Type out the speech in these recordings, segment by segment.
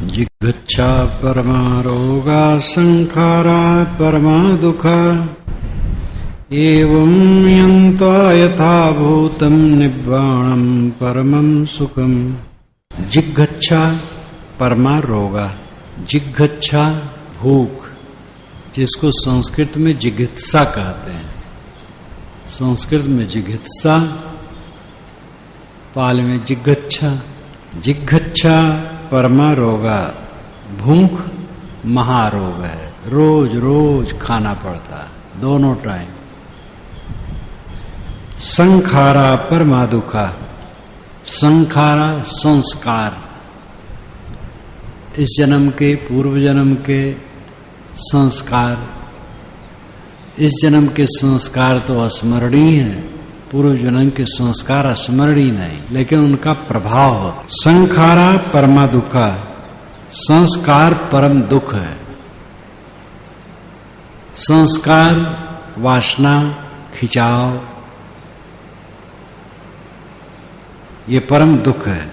जिघ्रच्छा परमा रोगा संखारा परमा दुखा एवं यन्त्वा यथा भूतं निब्बाणं परमं सुखम। जिघ्रच्छा परमा रोगा, जिघ्रच्छा भूख, जिसको संस्कृत में जिघित्सा कहते हैं। संस्कृत में जिघित्सा, पाली में जिघ्रच्छा। जिघ्रच्छा परमा रोगा, भूख महारोग है, रोज रोज खाना पड़ता है, दोनों टाइम। संखारा परमा दुखा, संखारा संस्कार, इस जन्म के पूर्व जन्म के संस्कार। इस जन्म के संस्कार तो अस्मरणीय हैं, पूर्व जन्म के संस्कार स्मरणीय नहीं, लेकिन उनका प्रभाव हो। संखारा परमा दुखा, संस्कार परम दुख है। संस्कार वासना खिंचाव, ये परम दुख है।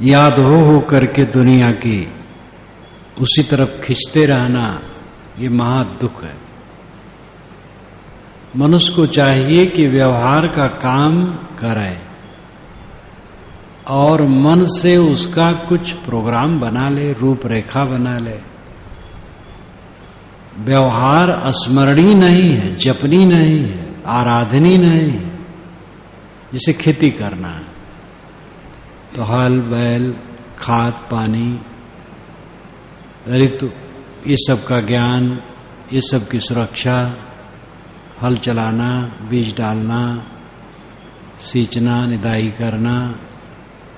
याद हो करके दुनिया की उसी तरफ खिंचते रहना, ये महादुख है। मनुष्य को चाहिए कि व्यवहार का काम करे और मन से उसका कुछ प्रोग्राम बना ले, रूपरेखा बना ले। व्यवहार स्मरणीय नहीं है, जपनी नहीं है, आराधनी नहीं है। जैसे खेती करना है तो हल बैल, खाद पानी, ऋतु, ये सब का ज्ञान, ये सब की सुरक्षा, हल चलाना, बीज डालना, सींचना, निदाई करना,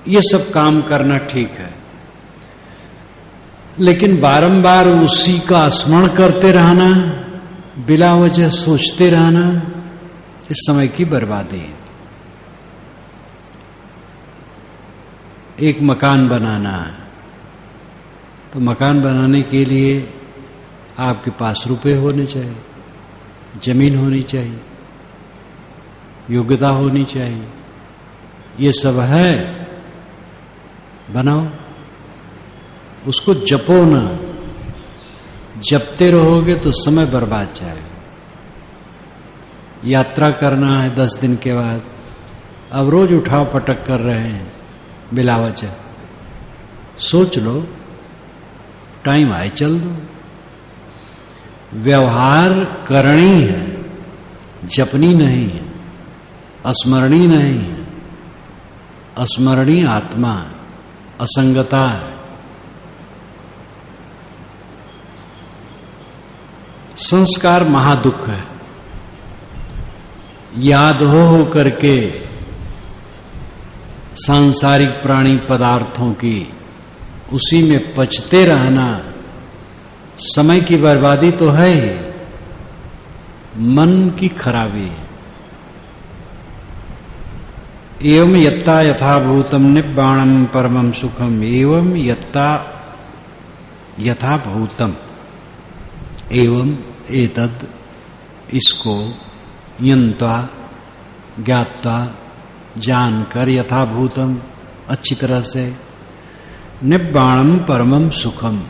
ये सब काम करना ठीक है। लेकिन बारंबार उसी का स्मरण करते रहना, बिला वजह सोचते रहना, इस समय की बर्बादी है। एक मकान बनाना है तो मकान बनाने के लिए आपके पास रुपए होने चाहिए, जमीन होनी चाहिए, योग्यता होनी चाहिए। ये सब है, बनाओ, उसको जपो ना। जपते रहोगे तो समय बर्बाद जाएगा। यात्रा करना है 10 दिन के बाद, अब रोज उठाव पटक कर रहे हैं बिला वजह। सोच लो, टाइम आए चल दो। व्यवहार करणी है, जपनी नहीं है, स्मरणी नहीं है। स्मरणीय आत्मा असंगता है। संस्कार महादुख है। याद हो करके सांसारिक प्राणी पदार्थों की उसी में पचते रहना समय की बर्बादी तो है ही, मन की खराबी है। एवं यत्ता यथाभूतम निब्बाणम परमम सुखम। एवं यत्ता यथाभूतम, एवं एतद, इसको, यंत्वा ज्ञात्वा, जानकर, यथाभूतम अच्छी तरह से, निब्बाणम परमम सुखम,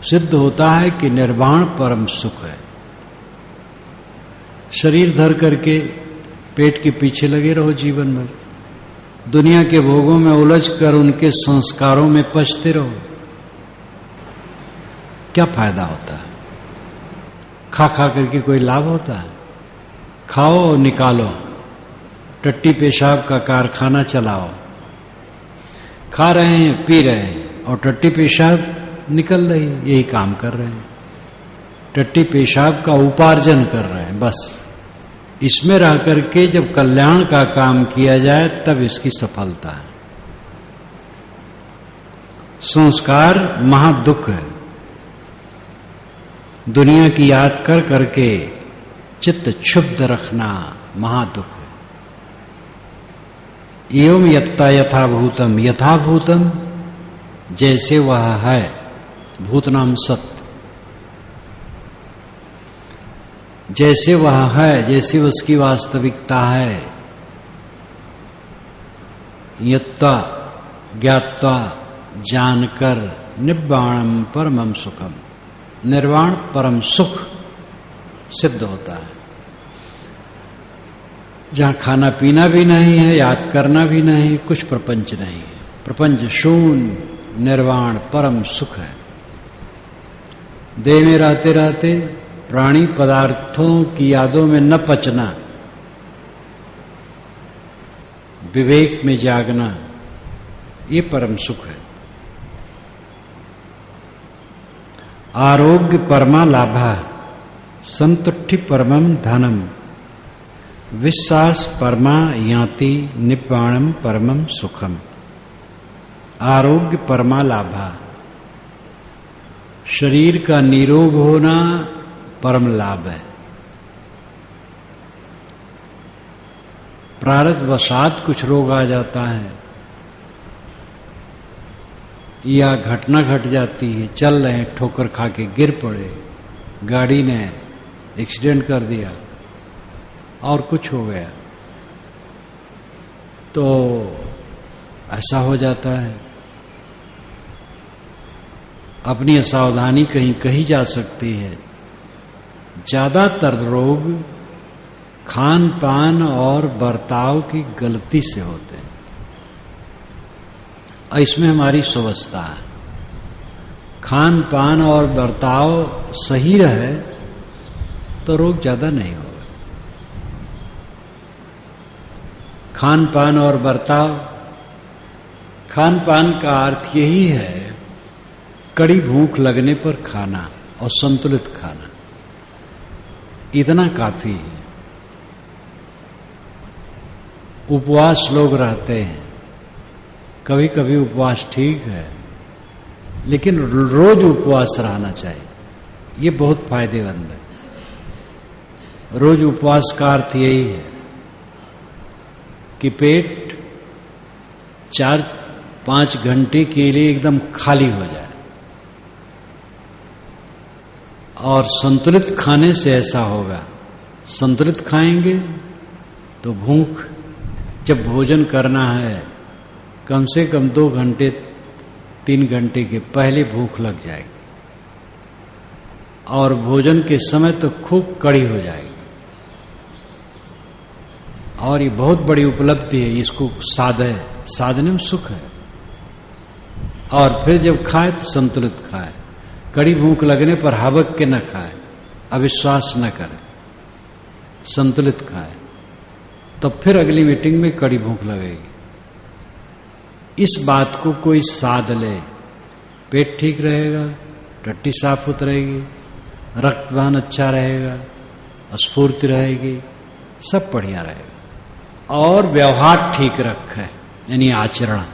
सिद्ध होता है कि निर्वाण परम सुख है। शरीर धर करके पेट के पीछे लगे रहो जीवन भर, दुनिया के भोगों में उलझ कर उनके संस्कारों में पचते रहो, क्या फायदा होता है? खा खा करके कोई लाभ होता है? खाओ और निकालो, टट्टी पेशाब का कारखाना चलाओ। खा रहे हैं, पी रहे हैं और टट्टी पेशाब निकल रही है, यही काम कर रहे हैं। टट्टी पेशाब का उपार्जन कर रहे हैं बस। इसमें रह करके जब कल्याण का काम किया जाए तब इसकी सफलता है। संस्कार महादुख है। दुनिया की याद कर करके चित्त क्षुब्ध रखना महादुख है। एवं यत्ता यथाभूतम, यथाभूतम जैसे वह है, भूत नाम सत्य, जैसे वह है, जैसी उसकी वास्तविकता है, यत्ता ज्ञात्वा जानकर निब्बाणम परमम सुखम। निर्वाण परम सुख सिद्ध होता है, जहां खाना पीना भी नहीं है, याद करना भी नहीं, कुछ प्रपंच नहीं है, प्रपंच शून्य, निर्वाण परम सुख है। देह में रहते रहते प्राणी पदार्थों की यादों में न पचना, विवेक में जागना, ये परम सुख है। आरोग्य परमा लाभा, संतुष्टि परमम धनम, विश्वास परमा याति निब्बाणम परमम सुखम। आरोग्य परमा लाभा, शरीर का निरोग होना परम लाभ है। प्रारब्धवशात कुछ रोग आ जाता है या घटना घट जाती है, चल रहे हैं, ठोकर खा के गिर पड़े, गाड़ी ने एक्सीडेंट कर दिया और कुछ हो गया, तो ऐसा हो जाता है। अपनी असावधानी कहीं कही जा सकती है। ज्यादातर रोग खान पान और बर्ताव की गलती से होते हैं, और इसमें हमारी सुवस्था है। खान पान और बर्ताव सही रहे तो रोग ज्यादा नहीं होगा। खान पान और बर्ताव, खान पान का अर्थ यही है कड़ी भूख लगने पर खाना और संतुलित खाना, इतना काफी है। उपवास लोग रहते हैं, कभी कभी उपवास ठीक है, लेकिन रोज उपवास रहना चाहिए, ये बहुत फायदेमंद है। रोज उपवास का अर्थ यही है कि पेट 4-5 घंटे के लिए एकदम खाली हो जाए, और संतुलित खाने से ऐसा होगा। संतुलित खाएंगे तो भूख, जब भोजन करना है कम से कम 2 घंटे 3 घंटे के पहले भूख लग जाएगी, और भोजन के समय तो खूब कड़ी हो जाएगी। और ये बहुत बड़ी उपलब्धि है, इसको साधने में सुख है। और फिर जब खाए तो संतुलित खाए, कड़ी भूख लगने पर हबक के न खाए, अविश्वास न करे, संतुलित खाए, तब फिर अगली मीटिंग में कड़ी भूख लगेगी। इस बात को कोई साध ले, पेट ठीक रहेगा, टट्टी साफ उतरेगी, रक्त वहन अच्छा रहेगा, स्फूर्ति रहेगी, सब बढ़िया रहेगा। और व्यवहार ठीक रखे, यानी आचरण,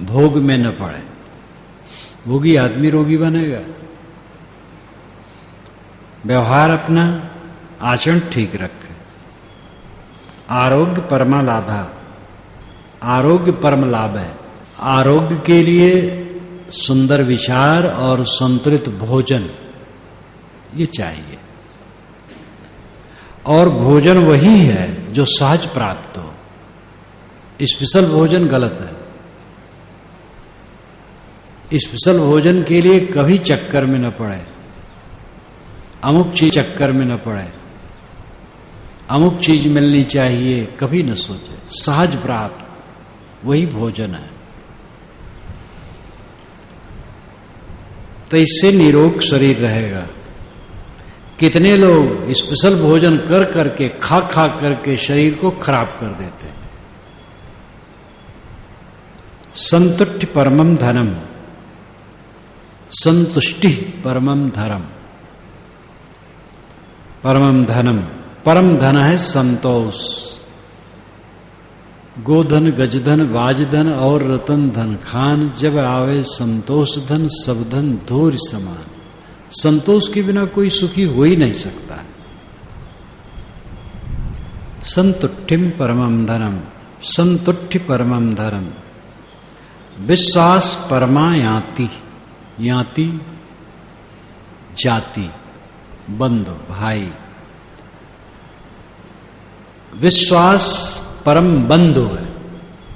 भोग में न पड़े। भोगी आदमी रोगी बनेगा। व्यवहार अपना, आचरण ठीक रखे। आरोग्य परमा लाभा, आरोग्य परम लाभ है। आरोग्य के लिए सुंदर विचार और संतुलित भोजन ये चाहिए, और भोजन वही है जो सहज प्राप्त हो। स्पेशल भोजन गलत है। स्पेशल भोजन के लिए कभी चक्कर में न पड़े, अमुक चीज चक्कर में न पड़े, अमुक चीज मिलनी चाहिए, कभी न सोचे। सहज प्राप्त वही भोजन है। तो इससे निरोग शरीर रहेगा। कितने लोग स्पेशल भोजन कर करके, खा खा करके शरीर को खराब कर देते हैं। संतुष्टि परमम धनम, संतुष्टि परमम धर्म, परमम धनम, परम धन है संतोष। गोधन, गजधन, वाजधन और रतन धन खान, जब आवे संतोष धन, सब धन धूर समान। संतोष के बिना कोई सुखी हो ही नहीं सकता। संतुष्टिम परमम धनम, संतुष्टि परमम धर्म, विश्वास परमा याति, याति जाति, बंधु भाई। विश्वास परम बंधु है,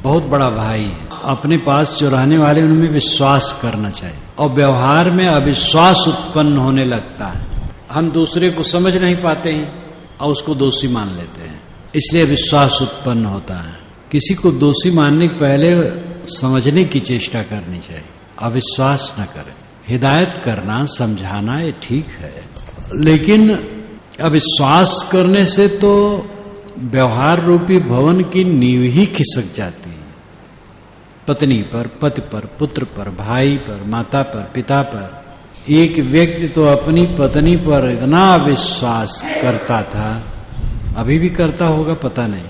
बहुत बड़ा भाई है। अपने पास जो रहने वाले उनमें विश्वास करना चाहिए, और व्यवहार में अविश्वास उत्पन्न होने लगता है। हम दूसरे को समझ नहीं पाते हैं और उसको दोषी मान लेते हैं, इसलिए विश्वास उत्पन्न होता है। किसी को दोषी मानने के पहले समझने की चेष्टा करनी चाहिए, अविश्वास न करें। हिदायत करना, समझाना ये ठीक है, लेकिन अविश्वास करने से तो व्यवहार रूपी भवन की नींव ही खिसक जाती है। पत्नी पर, पति पर, पुत्र पर, भाई पर, माता पर, पिता पर। एक व्यक्ति तो अपनी पत्नी पर इतना विश्वास करता था, अभी भी करता होगा पता नहीं,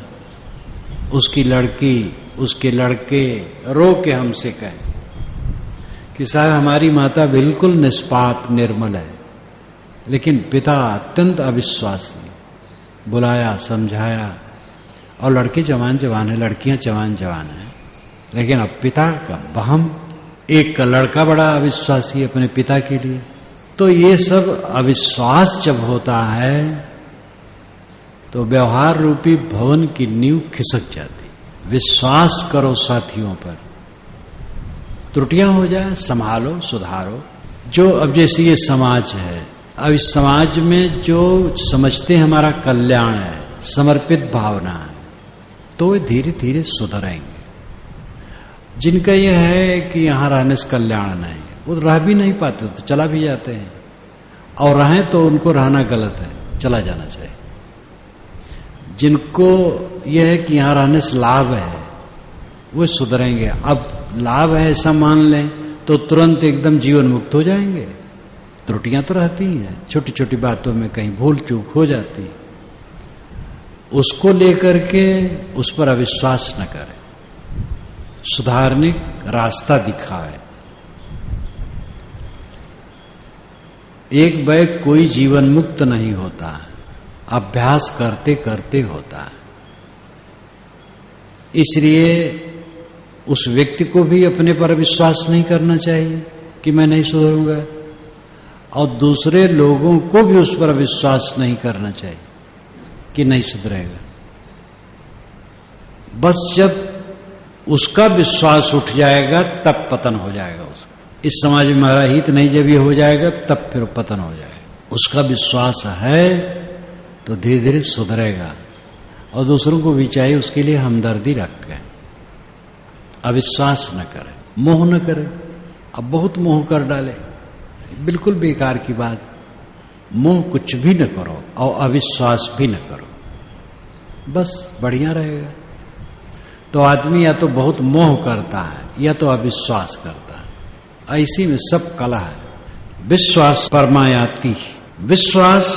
उसकी लड़की, उसके लड़के रो के हमसे कहे कि साहब हमारी माता बिल्कुल निष्पाप निर्मल है, लेकिन पिता अत्यंत अविश्वासी। बुलाया, समझाया, और लड़के जवान जवान है, लड़कियां जवान जवान है, लेकिन अब पिता का बहम। एक का लड़का बड़ा अविश्वासी अपने पिता के लिए। तो ये सब अविश्वास जब होता है तो व्यवहार रूपी भवन की नींव खिसक जाती। विश्वास करो साथियों पर, त्रुटियां हो जाए संभालो, सुधारो। जो अब जैसे ये समाज है, अब इस समाज में जो समझते हमारा कल्याण है, समर्पित भावना है, तो वे धीरे धीरे सुधरेंगे। जिनका यह है कि यहां रहने से कल्याण नहीं, वो रह भी नहीं पाते, तो चला भी जाते हैं, और रहें तो उनको रहना गलत है, चला जाना चाहिए। जिनको यह है कि यहां रहने से लाभ है, वो सुधरेंगे। अब लाभ है ऐसा मान लें तो तुरंत एकदम जीवन मुक्त हो जाएंगे। त्रुटियां तो रहती हैं, छोटी छोटी बातों में कहीं भूल चूक हो जाती, उसको लेकर के उस पर अविश्वास न करें, सुधारने रास्ता दिखाए। एक बैग कोई जीवन मुक्त नहीं होता, अभ्यास करते करते होता है। इसलिए उस व्यक्ति को भी अपने पर विश्वास नहीं करना चाहिए कि मैं नहीं सुधरूंगा, और दूसरे लोगों को भी उस पर विश्वास नहीं करना चाहिए कि नहीं सुधरेगा। बस जब उसका विश्वास उठ जाएगा तब पतन हो जाएगा उसका। इस समाज में हमारा हित नहीं, जब ये हो जाएगा तब फिर पतन हो जाएगा। उसका विश्वास है तो धीरे धीरे सुधरेगा, और दूसरों को भी चाहिए उसके लिए हमदर्दी रखें, अविश्वास न करें, मोह न करें। अब बहुत मोह कर डाले, बिल्कुल बेकार की बात। मोह कुछ भी न करो और अविश्वास भी न करो, बस बढ़िया रहेगा। तो आदमी या तो बहुत मोह करता है या तो अविश्वास करता है, ऐसी में सब कला है। विश्वास परमायाति, विश्वास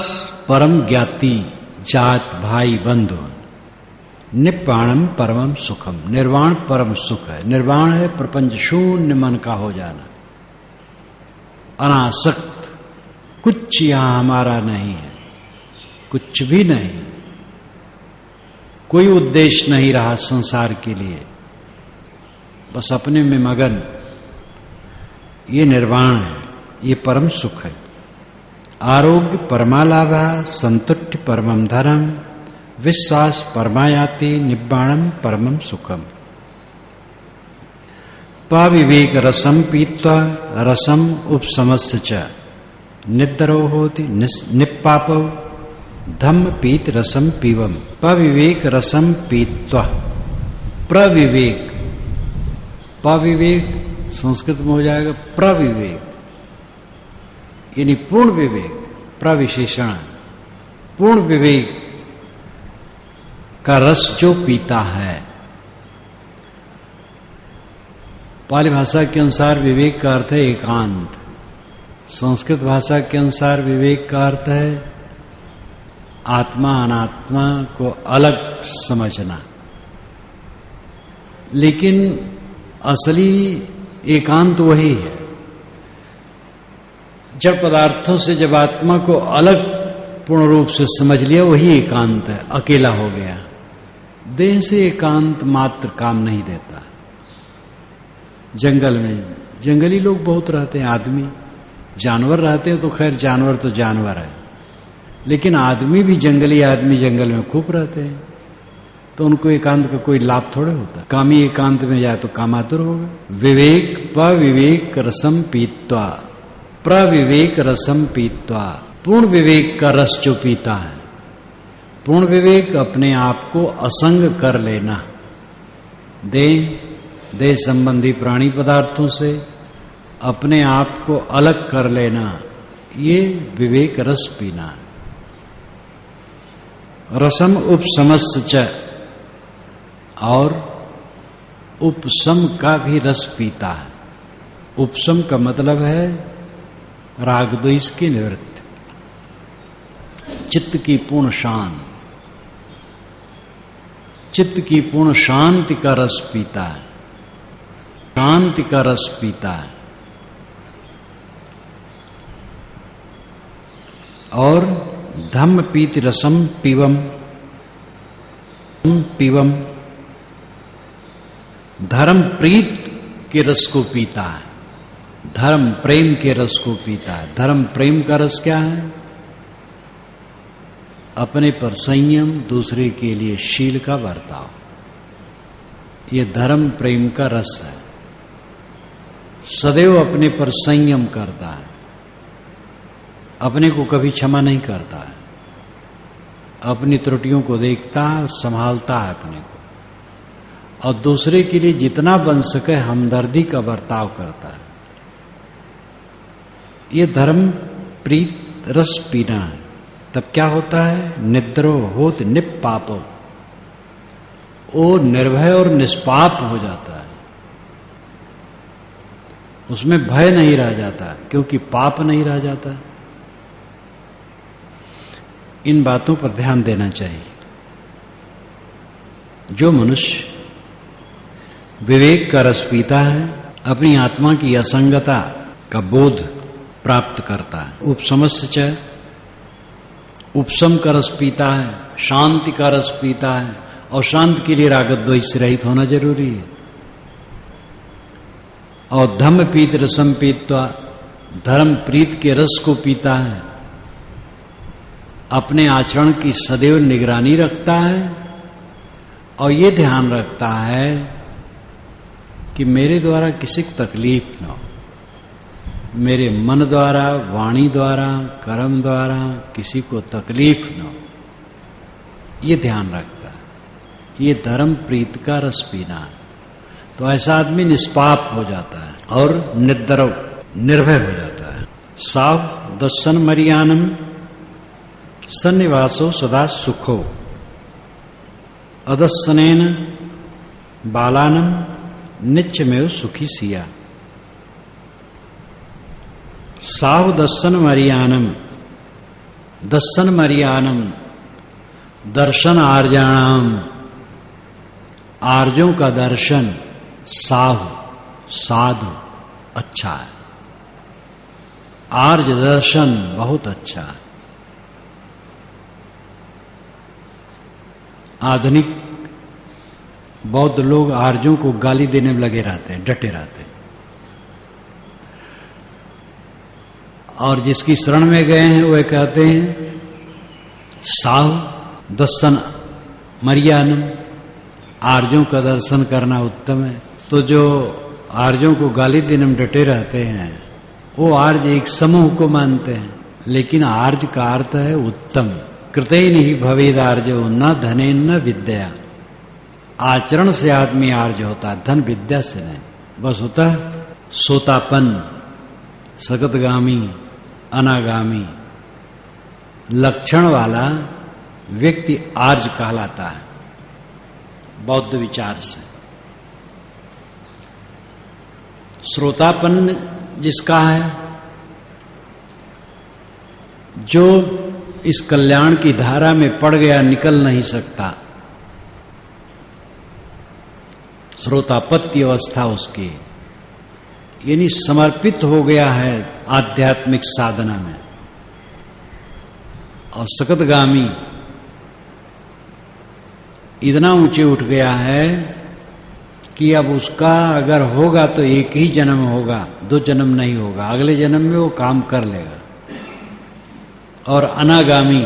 परम ज्ञाति, जात भाई बंधु। निप्पाणम परमम सुखम, निर्वाण परम सुख है। निर्वाण है प्रपंच शून्य मन का हो जाना, अनासक्त। कुछ यहां हमारा नहीं है, कुछ भी नहीं, कोई उद्देश्य नहीं रहा संसार के लिए, बस अपने में मगन। ये निर्वाण है, ये परम सुख है। आरोग्य परमालाभा, संतुष्टि परमम धर्म, विश्वास परमायाति, निब्बाणम परमम सुखम। पविवेक रसम पीत्वा रसम उपसमस्य च, निद्रो होति निप्पापो धम्म पीत रसम पीवम। पविवेक रसम पीत्वा, प्रविवेक, पविवेक संस्कृत में हो जाएगा प्रविवेक, यानी पूर्ण विवेक। प्रविशेषण, पूर्ण विवेक का रस जो पीता है। पाली भाषा के अनुसार विवेक का अर्थ है एकांत, संस्कृत भाषा के अनुसार विवेक का अर्थ है आत्मा अनात्मा को अलग समझना। लेकिन असली एकांत वही है जब पदार्थों से जब आत्मा को अलग पूर्ण रूप से समझ लिया, वही एकांत है, अकेला हो गया। देह से एकांत मात्र काम नहीं देता। जंगल में जंगली लोग बहुत रहते हैं, आदमी, जानवर रहते हैं तो खैर जानवर तो जानवर है, लेकिन आदमी भी, जंगली आदमी जंगल में खूब रहते हैं। तो उनको एकांत का कोई लाभ थोड़े होता। कामी एकांत में जाए तो कामातुर होगा। विवेक पविवेक रसम पीत्वा, प्रविवेक रसम पीत्वा, पूर्ण विवेक का रस जो पीता है। पूर्ण विवेक अपने आप को असंग कर लेना, देह संबंधी प्राणी पदार्थों से अपने आप को अलग कर लेना, ये विवेक रस पीना। रसम उपशमस्य च, और उपशम का भी रस पीता है। उपशम का मतलब है राग द्वेष की निवृत्ति, चित्त की पूर्ण शांति, चित्त की पूर्ण शांति का रस पीता है, शांति का रस पीता है। और धम्म पीति रसम पीवम, पीवम धर्म प्रीत के रस को पीता है, धर्म प्रेम के रस को पीता है। धर्म प्रेम का रस क्या है? अपने पर संयम, दूसरे के लिए शील का बर्ताव, ये धर्म प्रेम का रस है। सदैव अपने पर संयम करता है, अपने को कभी क्षमा नहीं करता है, अपनी त्रुटियों को देखता है और संभालता है अपने को, और दूसरे के लिए जितना बन सके हमदर्दी का बर्ताव करता है। ये धर्म प्रीत रस पीना है। तब क्या होता है? निद्रो होत निपापो, वो निर्भय और निष्पाप हो जाता है, उसमें भय नहीं रह जाता, क्योंकि पाप नहीं रह जाता। इन बातों पर ध्यान देना चाहिए। जो मनुष्य विवेक का रस पीता है, अपनी आत्मा की असंगता का बोध प्राप्त करता है। उपशमस्य च, उपशम का रस पीता है, शांति का रस पीता है, और शांति के लिए राग द्वेष से रहित होना जरूरी है। और धम्म पीत रसम पीत्वा, धर्म प्रीत के रस को पीता है, अपने आचरण की सदैव निगरानी रखता है, और ये ध्यान रखता है कि मेरे द्वारा किसी को तकलीफ न हो, मेरे मन द्वारा, वाणी द्वारा, कर्म द्वारा किसी को तकलीफ न हो, ये ध्यान रखता है। ये धर्म प्रीत का रस पीना है। तो ऐसा आदमी निष्पाप हो जाता है और निद्रव, निर्भय हो जाता है। साव दर्शन मरियानम सन्निवासो सदा सुखो, अदस्सनेन बालानम नित्यमेव सुखी सिया। साहु दर्शन मरियानम, दर्शन मरियानम, दर्शन आर्याणाम, आर्यों का दर्शन साहु, साधु अच्छा है। आर्य दर्शन बहुत अच्छा है। आधुनिक बौद्ध लोग आर्यों को गाली देने में लगे रहते हैं, डटे रहते हैं, और जिसकी शरण में गए हैं वह कहते हैं साहु दर्शन मरियानम, आर्यों का दर्शन करना उत्तम है। तो जो आर्यों को गाली देने में डटे रहते हैं वो आर्य एक समूह को मानते हैं, लेकिन आर्य का अर्थ है उत्तम। कृतेन ही भवेद आर्यो न धनेन न विद्या। आचरण से आदमी आर्य होता है, धन विद्या से नहीं। बस होता है सोतापन, सगतगामी, अनागामी लक्षण वाला व्यक्ति आर्य कहलाता है बौद्ध विचार से। श्रोतापन जिसका है, जो इस कल्याण की धारा में पड़ गया, निकल नहीं सकता, श्रोतापत्ति अवस्था उसकी, यानी समर्पित हो गया है आध्यात्मिक साधना में। और सकतगामी इतना ऊंचे उठ गया है कि अब उसका अगर होगा तो एक ही जन्म होगा, 2 जन्म नहीं होगा, अगले जन्म में वो काम कर लेगा। और अनागामी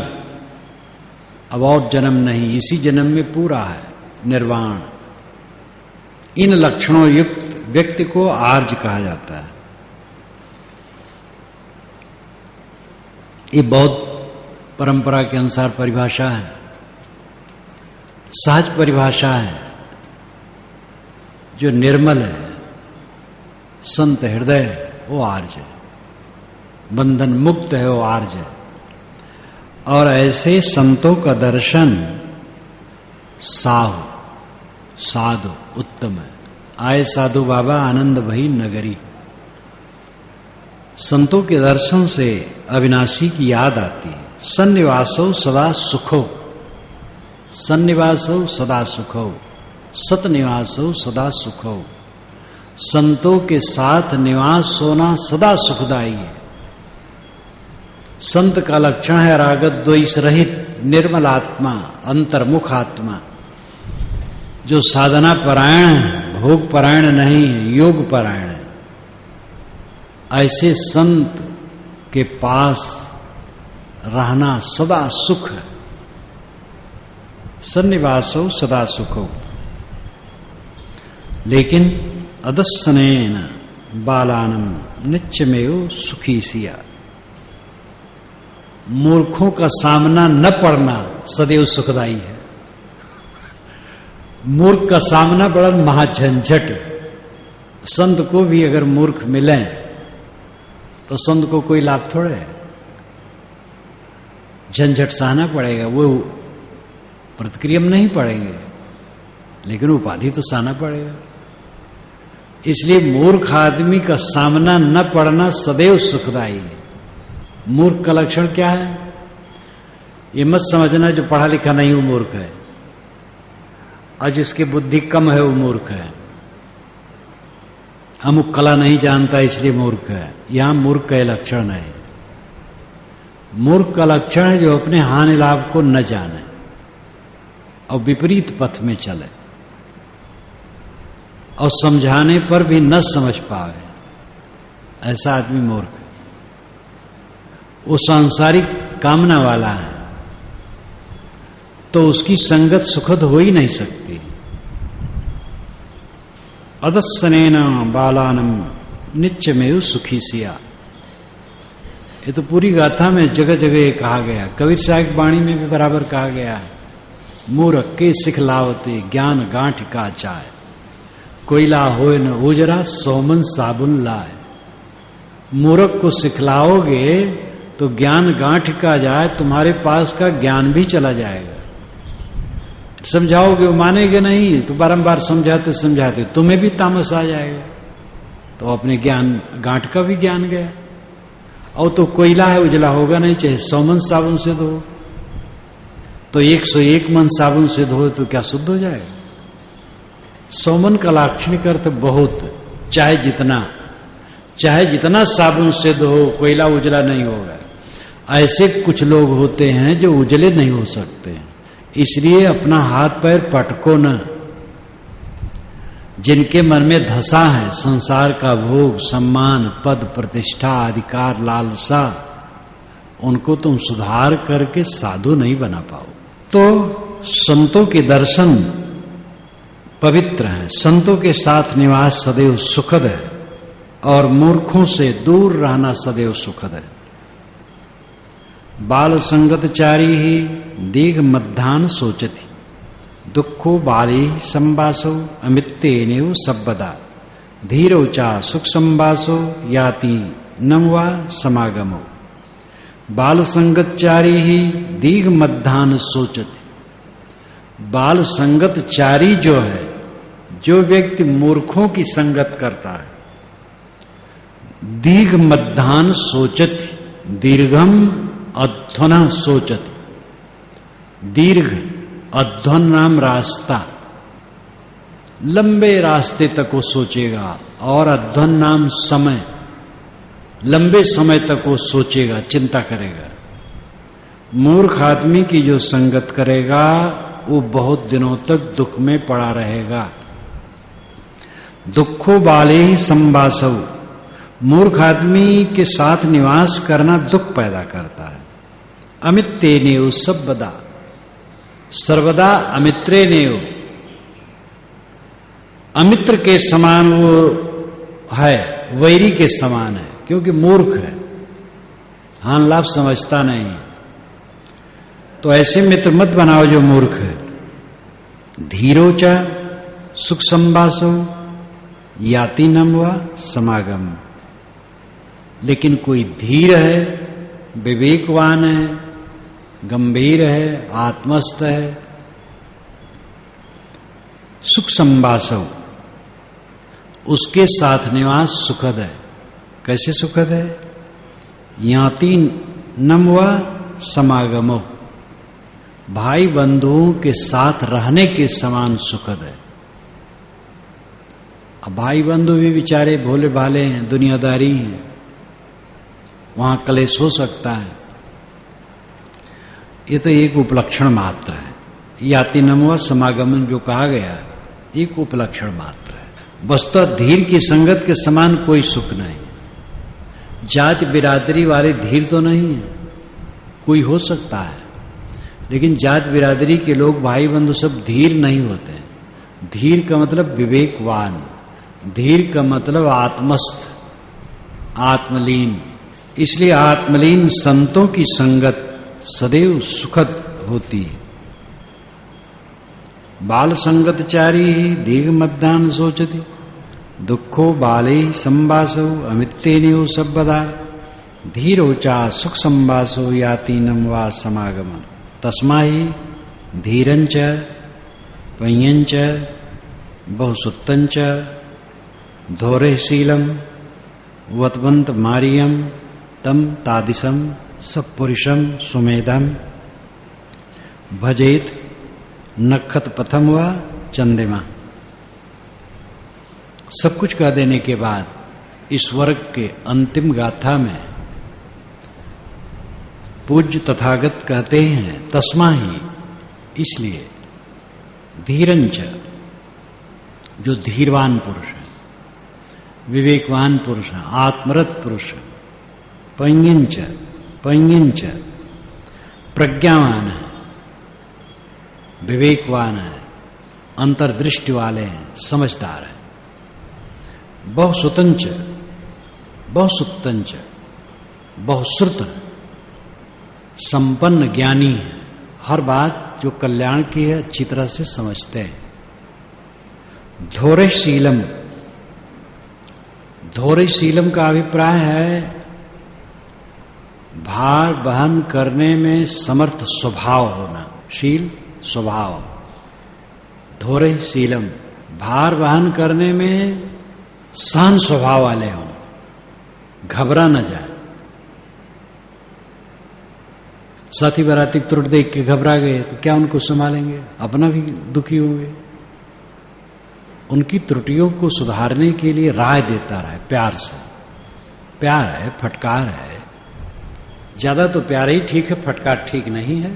अब और जन्म नहीं, इसी जन्म में पूरा है, निर्वाण, इन लक्षणों युक्त व्यक्ति को आर्ज कहा जाता है। ये बौद्ध परंपरा के अनुसार परिभाषा है, सहज परिभाषा है। जो निर्मल है, संत हृदय, वो आर्ज है। बंधन मुक्त है, वो आर्ज है। और ऐसे संतों का दर्शन साहु, साधु उत्तम है। आए साधु बाबा आनंद भई नगरी। संतों के दर्शन से अविनाशी की याद आती है। सन्निवासो सदा सुखो, सन्निवासो सदा सुखो, सतनिवासो सदा सुखो। संतों के साथ निवास होना सदा सुखदायी है। संत का लक्षण है रागत द्वेष रहित निर्मल आत्मा, अंतर्मुख आत्मा, जो साधना परायण है, भोग परायण नहीं है, योग परायण है। ऐसे संत के पास रहना सदा सुख है। सन्निवासो सदा सुखो। लेकिन अदस्सनेन बालानम नित्यमेव सुखी सिया। मूर्खों का सामना न पड़ना सदैव सुखदायी है। मूर्ख का सामना बड़ा महाझंझट। संत को भी अगर मूर्ख मिले तो संत को कोई लाभ थोड़े है। झंझट सहना पड़ेगा, वो प्रतिक्रिया में नहीं पड़ेंगे, लेकिन उपाधि तो सहना पड़ेगा। इसलिए मूर्ख आदमी का सामना न पड़ना सदैव सुखदायी है। मूर्ख का लक्षण क्या है? ये मत समझना जो पढ़ा लिखा नहीं वो मूर्ख है, और जिसकी बुद्धि कम है वो मूर्ख है। अमुक कला नहीं जानता इसलिए मूर्ख है। यहां मूर्ख का लक्षण है। मूर्ख का लक्षण है जो अपने हानि लाभ को न जाने और विपरीत पथ में चले और समझाने पर भी न समझ पावे, ऐसा आदमी मूर्ख है। वो सांसारिक कामना वाला है तो उसकी संगत सुखद हो ही नहीं सकती। अदस्सनेन बालानम नित्यमेव सुखी सिया। ये तो पूरी गाथा में जगह जगह ये कहा गया। कबीर साहब की वाणी में भी बराबर कहा गया है। मूर्ख के सिखलावते ज्ञान गांठ का चाय, कोयला होए न उजरा सोमन साबुन लाए। मूर्ख को सिखलाओगे तो ज्ञान गांठ का जाए, तुम्हारे पास का ज्ञान भी चला जाएगा। समझाओगे वो मानेगे नहीं, तो बारंबार समझाते समझाते तुम्हें भी तामस आ जाएगा, तो अपने ज्ञान गांठ का भी ज्ञान गया। और तो कोयला है, उजला होगा नहीं, चाहे 100 मन साबुन से धो, तो 101 मन साबुन से धो तो क्या शुद्ध हो जाएगा? 100 मन का लाक्षणिक अर्थ बहुत, चाहे जितना साबुन से धो कोयला उजला नहीं होगा। ऐसे कुछ लोग होते हैं जो उजले नहीं हो सकते, इसलिए अपना हाथ पैर पटको न। जिनके मन में धसा है संसार का भोग, सम्मान, पद, प्रतिष्ठा, अधिकार, लालसा, उनको तुम सुधार करके साधु नहीं बना पाओ। तो संतों के दर्शन पवित्र हैं, संतों के साथ निवास सदैव सुखद है और मूर्खों से दूर रहना सदैव सुखद है। बाल संगतचारी ही दीघ मध्यान सोचती, दुखो बाली संवासो अमित्तेनेव सब्बदा, धीरोचा सुख संवासो याति नमवा समागमो। बाल संगतचारी ही दीघ मध्यान सोचती। बाल संगतचारी जो है, जो व्यक्ति मूर्खों की संगत करता है, दीघ मध्यान सोचती, दीर्घम अध्वना सोचती। दीर्घ अध्वन नाम रास्ता, लंबे रास्ते तक वो सोचेगा, और अध्वन नाम समय, लंबे समय तक वो सोचेगा, चिंता करेगा। मूर्ख आदमी की जो संगत करेगा वो बहुत दिनों तक दुख में पड़ा रहेगा। दुखो बाले ही संवासव, मूर्ख आदमी के साथ निवास करना दुख पैदा करता है। अमित्रेनेव सर्वदा, सर्वदा अमित्रेनेव, अमित्र के समान वो है, वैरी के समान है, क्योंकि मूर्ख है, हान लाभ समझता नहीं है। तो ऐसे मित्र मत बनाओ जो मूर्ख है। धीरोचा सुख संवासो याति नम व समागम। लेकिन कोई धीर है, विवेकवान है, गंभीर है, आत्मस्थ है, सुख संवासो, उसके साथ निवास सुखद है। कैसे सुखद है? याति नम व समागमो, भाई बंधुओं के साथ रहने के समान सुखद है। अब भाई बंधु भी बेचारे भोले भाले हैं, दुनियादारी हैं, वहां क्लेश हो सकता है। ये तो एक उपलक्षण मात्र है। याति नमवा समागमन जो कहा गया, एक उपलक्षण मात्र है। वस्तुतः धीर की संगत के समान कोई सुख नहीं। जाति बिरादरी वाले धीर तो नहीं है, कोई हो सकता है, लेकिन जात बिरादरी के लोग भाई बंधु सब धीर नहीं होते। धीर का मतलब विवेकवान, धीर का मतलब आत्मस्थ, आत्मलीन। इसलिए आत्मलीन संतों की संगत सदैव सुखद होती है। बाल संगतचारी ही दीर्घ मध्यान सोचती, दुखो बाले संवासो अमित्तेनियो सबदा, धीरोचा सुख संवासो याति नम वा समागम। तस्मा ही धीरंच पय्यंच बहुसुत्तंच धोरेशीलम वतवंत मारियम तम तादिशम सपुरुषम सुमेधम भजेत नखत पथम व चंदिमा। सब कुछ कह देने के बाद इस वर्ग के अंतिम गाथा में पूज्य तथागत कहते हैं तस्मा ही, इसलिए धीरंच, जो धीरवान पुरुष है, विवेकवान पुरुष है, आत्मरत पुरुष है, पय्यंच पय्यंच प्रज्ञावान है, विवेकवान है, अंतर्दृष्टि वाले हैं, समझदार है, बहुसुतंच बहुसुप्तंच बहुश्रुत संपन्न ज्ञानी है, हर बात जो कल्याण की है अच्छी तरह से समझते हैं। धोरेशीलम, धोरेशीलम का अभिप्राय है भार वहन करने में समर्थ स्वभाव होना, शील स्वभाव। धोरेशीलम, भार वहन करने में सहन स्वभाव वाले हों, घबरा न जाए। साथी बाराती त्रुटि देख के घबरा गए तो क्या उनको संभालेंगे? अपना भी दुखी होंगे। उनकी त्रुटियों को सुधारने के लिए राय देता रहे प्यार से। प्यार है, फटकार है, ज्यादा तो प्यार ही ठीक है, फटकार ठीक नहीं है।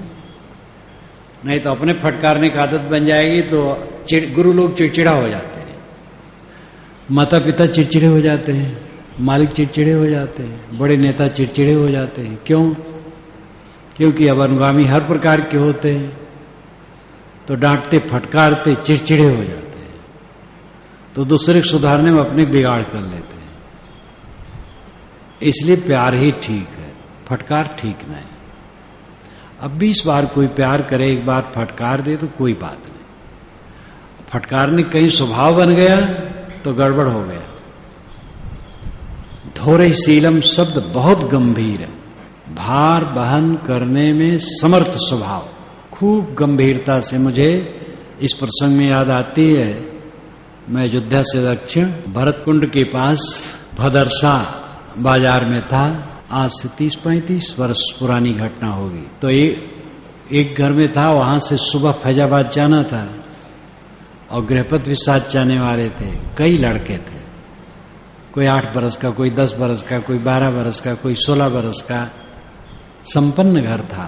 नहीं तो अपने फटकारने की आदत बन जाएगी तो गुरु लोग चिड़चिड़ा हो जाते हैं, माता पिता चिड़चिड़े हो जाते हैं, मालिक चिड़चिड़े हो जाते हैं, बड़े नेता चिड़चिड़े हो जाते हैं। क्यों? क्योंकि अब अनुगामी हर प्रकार के होते हैं, तो डांटते फटकारते चिड़चिड़े हो जाते हैं, तो दूसरे को सुधारने में अपने बिगाड़ कर लेते हैं। इसलिए प्यार ही ठीक है, फटकार ठीक नहीं। अब 20 बार कोई प्यार करे, एक बार फटकार दे तो कोई बात नहीं। फटकारने कहीं स्वभाव बन गया तो गड़बड़ हो गया। धोरेशीलम शब्द बहुत गंभीर है, भार वहन करने में समर्थ स्वभाव। खूब गंभीरता से मुझे इस प्रसंग में याद आती है, मैं अयोध्या से दक्षिण भरतकुंड के पास भदरसा बाजार में था। आज से 30-35 वर्ष पुरानी घटना होगी। तो एक घर में था, वहां से सुबह फैजाबाद जाना था और गृहपति भी साथ जाने वाले थे। कई लड़के थे, कोई 8 बरस का, कोई 10 बरस का, कोई 12 बरस का, कोई 16 बरस का। संपन्न घर था।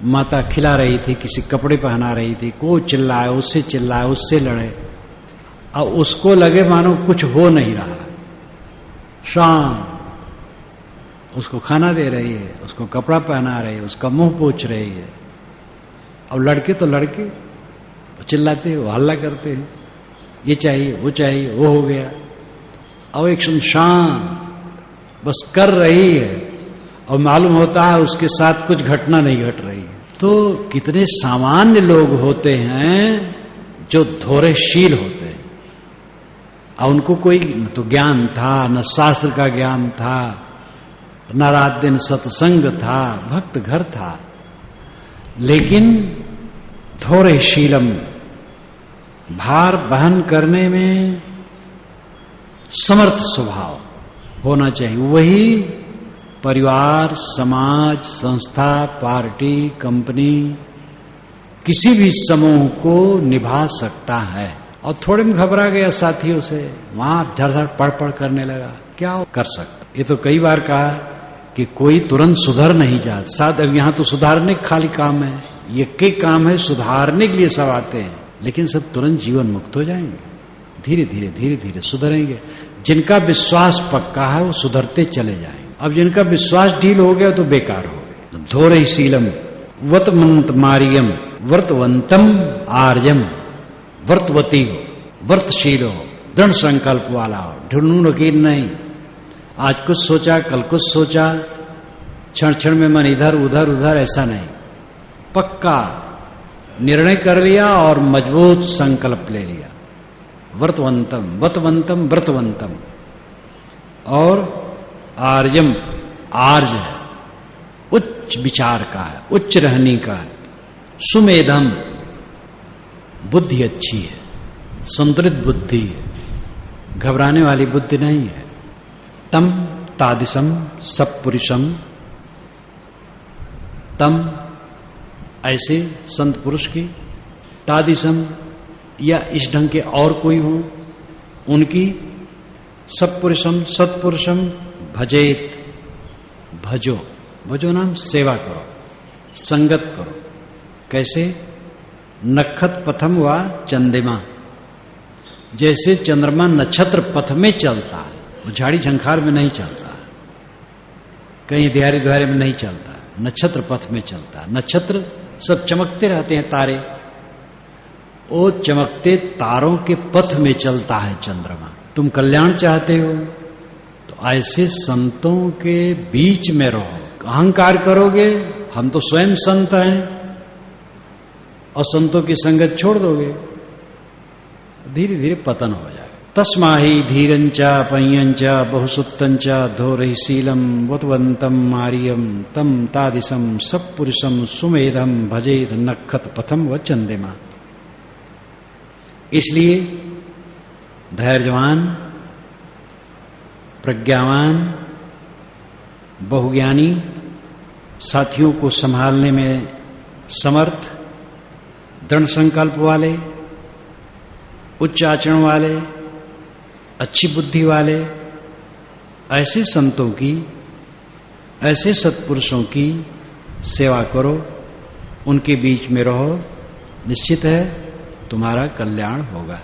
माता खिला रही थी, किसी कपड़े पहना रही थी, को चिल्लाए, उससे चिल्लाए, उससे लड़े, और उसको लगे मानो कुछ हो नहीं रहा। शाम उसको खाना दे रही है, उसको कपड़ा पहना रही है, उसका मुंह पोंछ रही है। अब लड़के तो लड़के चिल्लाते हैं, हल्ला करते हैं, ये चाहिए, वो हो गया, और एक शांत बस कर रही है, और मालूम होता है उसके साथ कुछ घटना नहीं घट रही है। तो कितने सामान्य लोग होते हैं जो धैर्यशील होते हैं, और उनको कोई न तो ज्ञान था, न शास्त्र का ज्ञान था, न रात दिन सत्संग था, भक्त घर था, लेकिन धैर्यशीलम, भार वहन करने में समर्थ स्वभाव होना चाहिए। वही परिवार, समाज, संस्था, पार्टी, कंपनी, किसी भी समूह को निभा सकता है। और थोड़े में घबरा गया साथियों से, वहां धड़ पड़ करने लगा, क्या कर सकता। ये तो कई बार कहा कि कोई तुरंत सुधर नहीं जाता। शायद अब यहां तो सुधारने का खाली काम है, ये कई काम है सुधारने के लिए सब आते हैं, लेकिन सब तुरंत जीवन मुक्त हो जाएंगे। धीरे धीरे सुधरेंगे। जिनका विश्वास पक्का है वो सुधरते चले जाएंगे। अब जिनका विश्वास ढील हो गया तो बेकार हो गया। धैर्यशीलम वर्तमंत मारियम वर्तवंतम आर्यम, वर्तवती हो, वर्तशील हो, दृढ़ संकल्प वाला हो, ढूंढू नकीर नहीं। आज कुछ सोचा, कल कुछ सोचा, क्षण क्षण में मन इधर उधर ऐसा नहीं, पक्का निर्णय कर लिया और मजबूत संकल्प ले लिया। वर्तवंतम व्रतवंतम, और आर्यम, आर्य है, उच्च विचार का है, उच्च रहनी का है। सुमेधम, बुद्धि अच्छी है, संतुलित बुद्धि है, घबराने वाली बुद्धि नहीं है। तम तादिशम सत्पुरुषम, तम ऐसे संत पुरुष की, तादिशम या इस ढंग के और कोई हो उनकी, सत्पुरुषम भजेत, भजो नाम सेवा करो, संगत करो। कैसे? नक्षत्र पथम व चंद्रमा, जैसे चंद्रमा नक्षत्र पथ में चलता है, वो झाड़ी झंखार में नहीं चलता, कहीं दिहारे में नहीं चलता, नक्षत्र पथ में चलता। नक्षत्र सब चमकते रहते हैं, तारे, वो चमकते तारों के पथ में चलता है चंद्रमा। तुम कल्याण चाहते हो तो ऐसे संतों के बीच में रहो। अहंकार करोगे हम तो स्वयं संत हैं, और संतों की संगत छोड़ दोगे, धीरे धीरे पतन हो जाएगा। तस्माहि धीरंचा पय्यंचा बहुसुत्तंचा धैर्यशीलम वतवंतम मारियम तम तादिशम सत्पुरुषम सुमेधम भजेद नक्षत्र पथम व चंद्रमा। इसलिए धैर्यवान, प्रज्ञावान, बहुज्ञानी, साथियों को संभालने में समर्थ, दृढ़ संकल्प वाले, उच्च आचरण वाले, अच्छी बुद्धि वाले, ऐसे संतों की, ऐसे सत्पुरुषों की सेवा करो, उनके बीच में रहो, निश्चित है तुम्हारा कल्याण होगा।